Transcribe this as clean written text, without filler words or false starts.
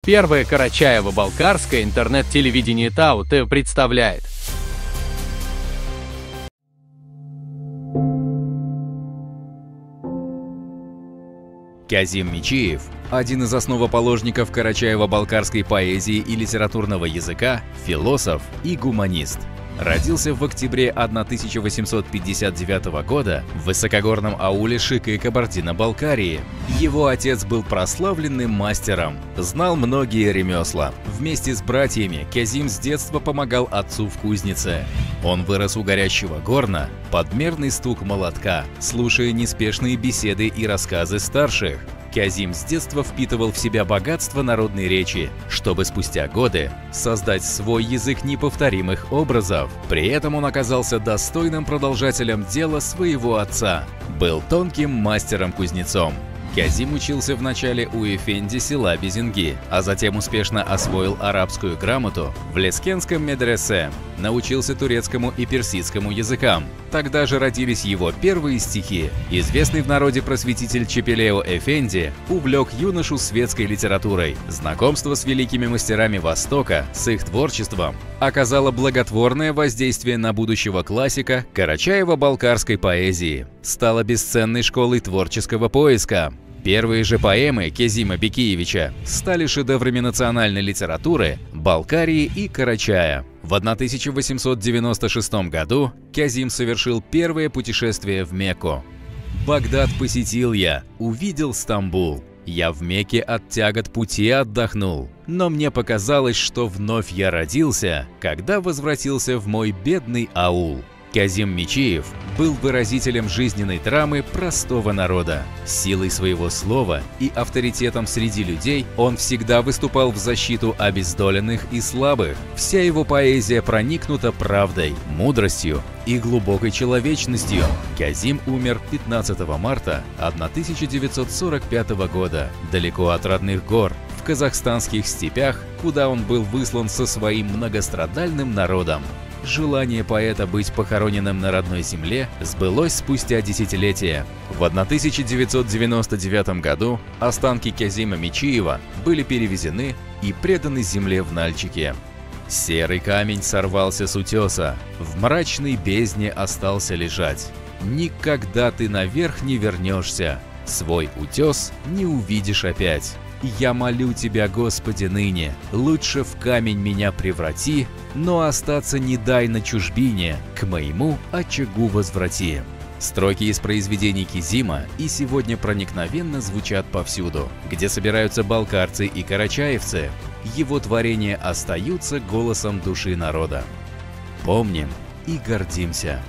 Первое Карачаево-Балкарское интернет-телевидение ТАУТ представляет. Казим Мичиев – один из основоположников карачаево-балкарской поэзии и литературного языка, философ и гуманист. Родился в октябре 1859 года в высокогорном ауле Шикы Кабардино-Балкарии. Его отец был прославленным мастером, знал многие ремесла. Вместе с братьями Казим с детства помогал отцу в кузнице. Он вырос у горящего горна, под мерный стук молотка, слушая неспешные беседы и рассказы старших. Казим с детства впитывал в себя богатство народной речи, чтобы спустя годы создать свой язык неповторимых образов. При этом он оказался достойным продолжателем дела своего отца, был тонким мастером-кузнецом. Казим учился вначале у эфенди села Безинги, а затем успешно освоил арабскую грамоту в Лескенском медресе, научился турецкому и персидскому языкам. Тогда же родились его первые стихи. Известный в народе просветитель Чепелео Эфенди увлек юношу светской литературой. Знакомство с великими мастерами Востока, с их творчеством, оказало благотворное воздействие на будущего классика карачаево-балкарской поэзии, стало бесценной школой творческого поиска. Первые же поэмы Кезима Бекиевича стали шедеврами национальной литературы Балкарии и Карачая. В 1896 году Казим совершил первое путешествие в Мекку. «Багдад посетил я, увидел Стамбул. Я в Мекке от тягот пути отдохнул. Но мне показалось, что вновь я родился, когда возвратился в мой бедный аул». Казим Мичиев был выразителем жизненной драмы простого народа. Силой своего слова и авторитетом среди людей он всегда выступал в защиту обездоленных и слабых. Вся его поэзия проникнута правдой, мудростью и глубокой человечностью. Казим умер 15 марта 1945 года, далеко от родных гор, в казахстанских степях, куда он был выслан со своим многострадальным народом. Желание поэта быть похороненным на родной земле сбылось спустя десятилетия. В 1999 году останки Казима Мичиева были перевезены и преданы земле в Нальчике. Серый камень сорвался с утеса, в мрачной бездне остался лежать. Никогда ты наверх не вернешься, свой утес не увидишь опять. Я молю Тебя, Господи, ныне, лучше в камень меня преврати, но остаться не дай на чужбине, к моему очагу возврати. Строки из произведений Казима и сегодня проникновенно звучат повсюду, где собираются балкарцы и карачаевцы. Его творения остаются голосом души народа. Помним и гордимся.